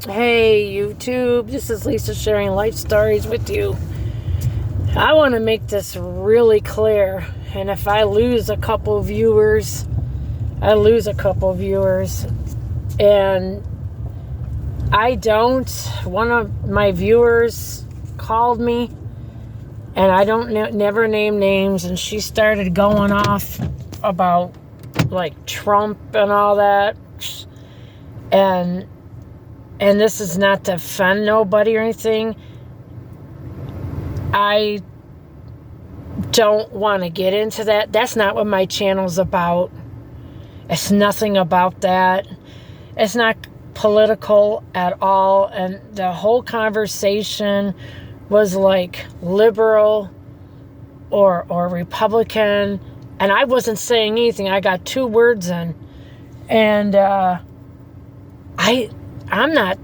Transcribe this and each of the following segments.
Hey YouTube, this is Lisa sharing life stories with you. I want to make this really clear, and if I lose a couple viewers, I lose a couple viewers, and I don't. One of my viewers called me, and I don't never name names, and she started going off about like Trump and all that, and this is not to offend nobody or anything. I don't want to get into that. That's not what my channel's about. It's nothing about that. It's not political at all. And the whole conversation was like liberal or Republican. And I wasn't saying anything. I got 2 words in. And I'm not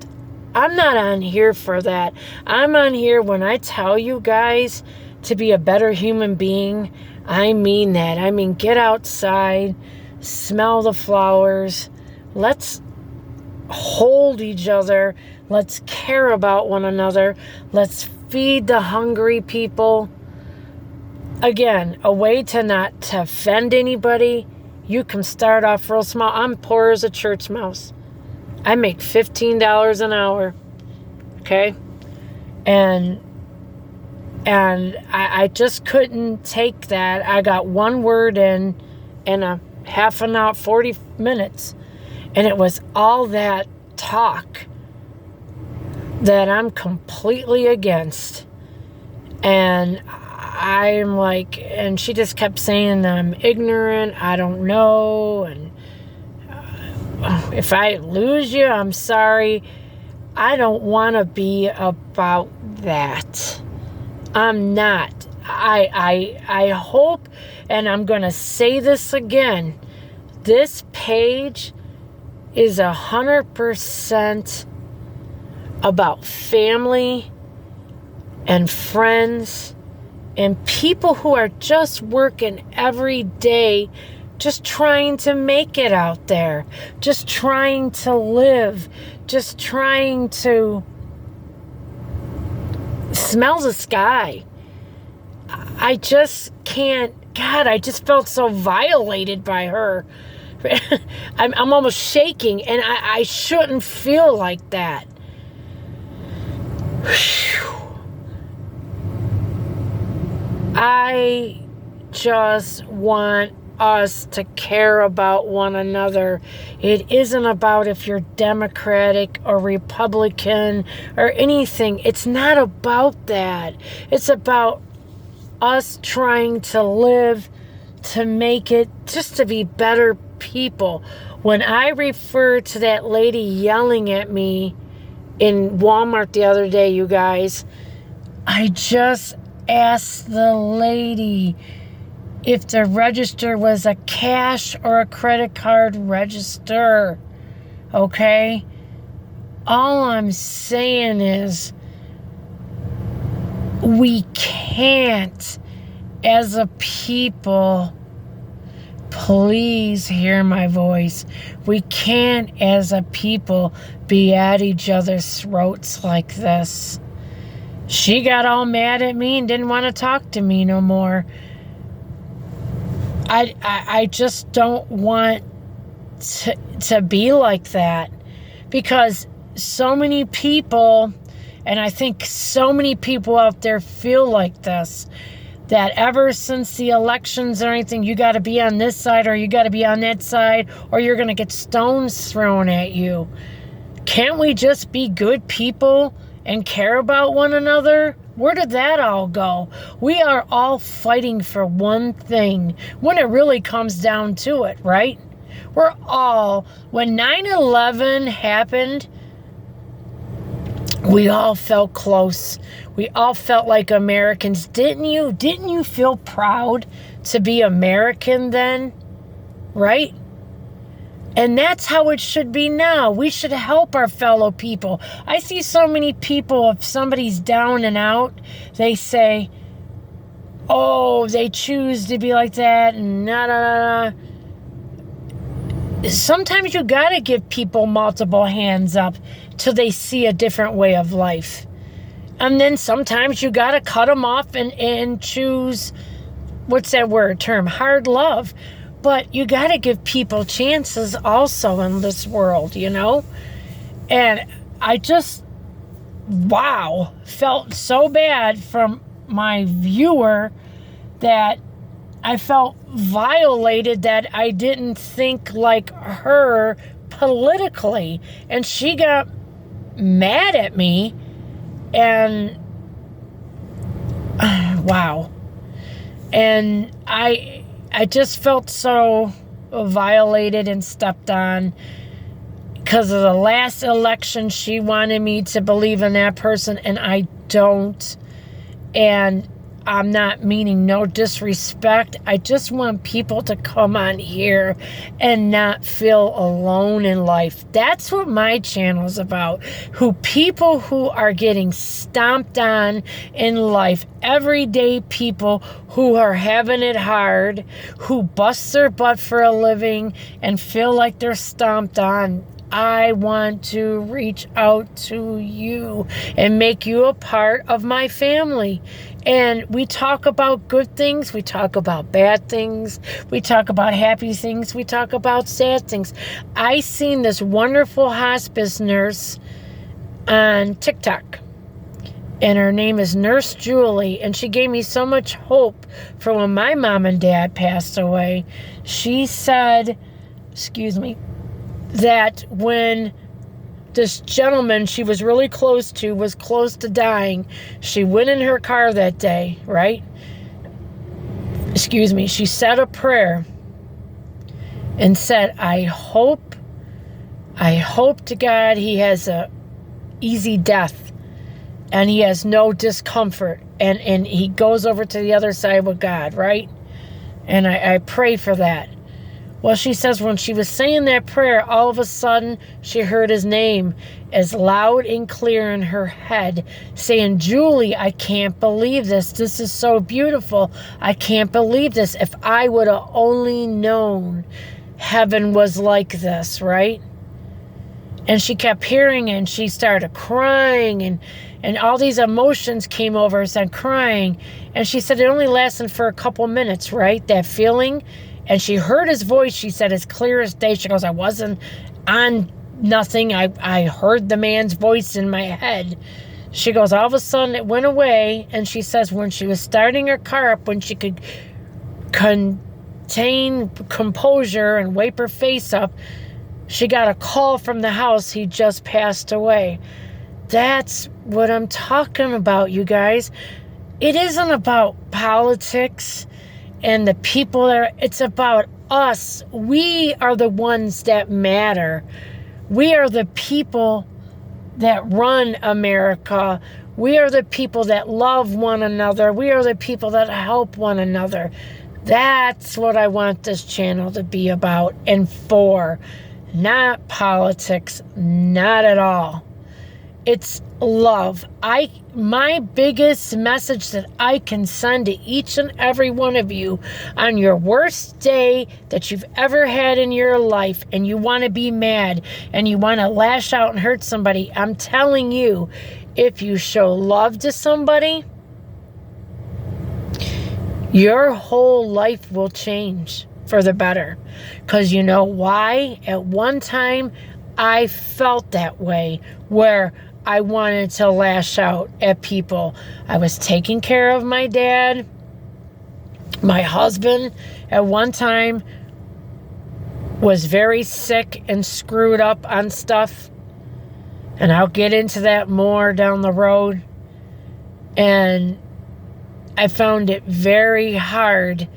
on here for that. I'm on here when I tell you guys to be a better human being. I mean that. I mean, get outside, smell the flowers. Let's hold each other. Let's care about one another. Let's feed the hungry people. Again, a way to not to offend anybody. You can start off real small. I'm poor as a church mouse. I make $15 an hour, okay? And I just couldn't take that. I got 1 word in a half an hour, 40 minutes, and it was all that talk that I'm completely against. And I'm like, and she just kept saying I'm ignorant, I don't know, and if I lose you, I'm sorry. I don't want to be about that. I'm not. I hope, and I'm going to say this again, this page is 100% about family and friends and people who are just working every day, just trying to make it out there, just trying to live, just trying to smell the sky. I just can't, God, I just felt so violated by her. I'm almost shaking, and I shouldn't feel like that. I just want us to care about one another. It isn't about if you're Democratic or Republican or anything. It's not about that. It's about us trying to live, to make it, just to be better people. When I refer to that lady yelling at me in Walmart the other day, you guys, I just asked the lady if the register was a cash or a credit card register, okay? All I'm saying is we can't, as a people, please hear my voice, we can't, as a people, be at each other's throats like this. She got all mad at me and didn't want to talk to me no more. I just don't want to be like that, because so many people, and I think so many people out there feel like this, that ever since the elections or anything, you got to be on this side or you got to be on that side or you're going to get stones thrown at you. Can't we just be good people and care about one another? Where did that all go? We are all fighting for one thing when it really comes down to it, right? We're all, when 9/11 happened, we all felt close. We all felt like Americans. Didn't you? Didn't you feel proud to be American then? Right? And that's how it should be now. We should help our fellow people. I see so many people, if somebody's down and out, they say, oh, they choose to be like that, and sometimes you gotta give people multiple hands up. till they see a different way of life. And then sometimes you got to cut them off and choose, what's that word term? Hard love. But you got to give people chances also in this world, you know? And I just, wow, felt so bad from my viewer that I felt violated, that I didn't think like her politically. And she got mad at me. And wow. And I just felt so violated and stepped on because of the last election. She wanted me to believe in that person, and I don't. And I'm not meaning no disrespect. I just want people to come on here and not feel alone in life. That's what my channel is about. People who are getting stomped on in life. Everyday people who are having it hard, who bust their butt for a living and feel like they're stomped on. I want to reach out to you and make you a part of my family. And we talk about good things. We talk about bad things. We talk about happy things. We talk about sad things. I seen this wonderful hospice nurse on TikTok. And her name is Nurse Julie. And she gave me so much hope for when my mom and dad passed away. She said, that when this gentleman she was really close to was close to dying, she went in her car that day, right? She said a prayer and said, I hope to God he has a easy death and he has no discomfort and he goes over to the other side with God, right? And I pray for that. Well, she says when she was saying that prayer, all of a sudden she heard his name as loud and clear in her head, saying, Julie, I can't believe this. This is so beautiful. I can't believe this. If I would have only known heaven was like this, right? And she kept hearing it, and she started crying, and all these emotions came over her, started crying. And she said it only lasted for a couple minutes, right? That feeling. And she heard his voice, she said, as clear as day. She goes, I wasn't on nothing. I heard the man's voice in my head. She goes, all of a sudden it went away. And she says when she was starting her car up, when she could contain composure and wipe her face up, she got a call from the house. He just passed away. That's what I'm talking about, you guys. It isn't about politics and the people there. It's about us. We are the ones that matter. We are the people that run America. We are the people that love one another. We are the people that help one another. That's what I want this channel to be about and for. Not politics, not at all. It's love. My biggest message that I can send to each and every one of you on your worst day that you've ever had in your life, and you want to be mad and you want to lash out and hurt somebody, I'm telling you, if you show love to somebody, your whole life will change for the better. Because you know why? At one time, I felt that way, where I wanted to lash out at people. I was taking care of my dad. My husband, at one time, was very sick and screwed up on stuff. And I'll get into that more down the road. And I found it very hard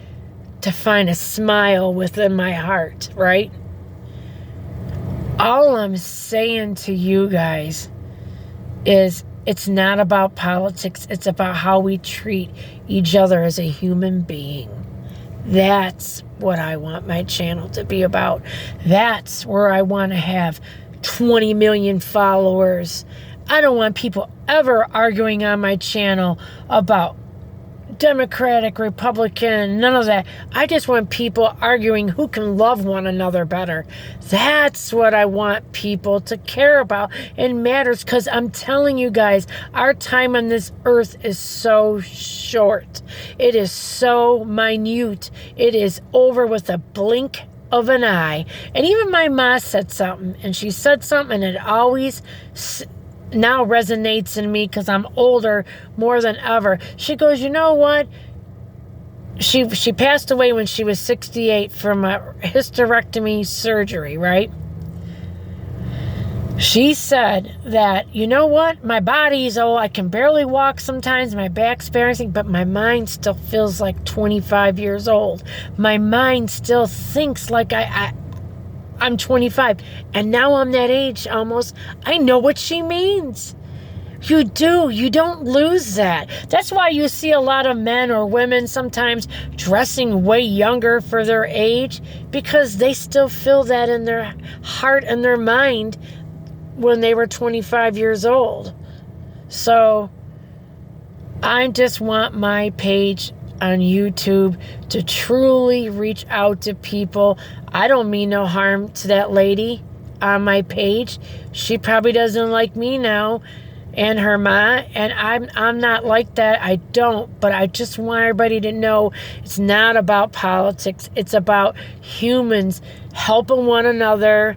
to find a smile within my heart, right? All I'm saying to you guys is it's not about politics. It's about how we treat each other as a human being. That's what I want my channel to be about. That's where I want to have 20 million followers. I don't want people ever arguing on my channel about Democratic, Republican, none of that. I just want people arguing who can love one another better. That's what I want people to care about and matters, because I'm telling you guys, our time on this earth is so short. It is so minute. It is over with a blink of an eye. And even my ma said something, and she said something, and it always now resonates in me because I'm older more than ever. She goes, you know what? She passed away when she was 68 from a hysterectomy surgery, right? She said that, you know what? My body's old. I can barely walk sometimes. My back's bouncing, but my mind still feels like 25 years old. My mind still thinks like I'm 25, and now I'm that age almost. I know what she means. You do. You don't lose that. That's why you see a lot of men or women sometimes dressing way younger for their age, because they still feel that in their heart and their mind when they were 25 years old. So I just want my page on YouTube to truly reach out to people. I don't mean no harm to that lady on my page. She probably doesn't like me now, and her ma, and I'm not like that. I don't, but I just want everybody to know it's not about politics. It's about humans helping one another,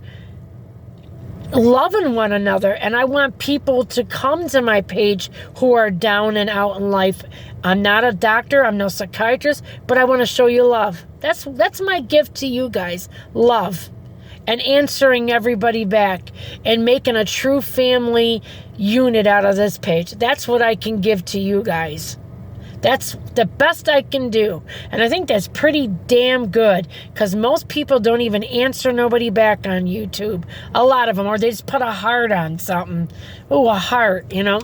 loving one another. And I want people to come to my page who are down and out in life. I'm not a doctor, I'm no psychiatrist, but I want to show you love. That's my gift to you guys. Love. And answering everybody back and making a true family unit out of this page. That's what I can give to you guys. That's the best I can do. And I think that's pretty damn good, because most people don't even answer nobody back on YouTube. A lot of them, or they just put a heart on something. Oh, a heart, you know.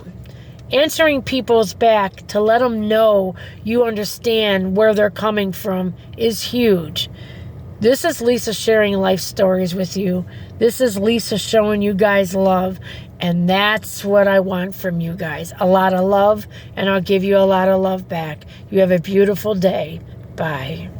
Answering people's back to let them know you understand where they're coming from is huge. This is Lisa sharing life stories with you. This is Lisa showing you guys love. And that's what I want from you guys. A lot of love, and I'll give you a lot of love back. You have a beautiful day. Bye.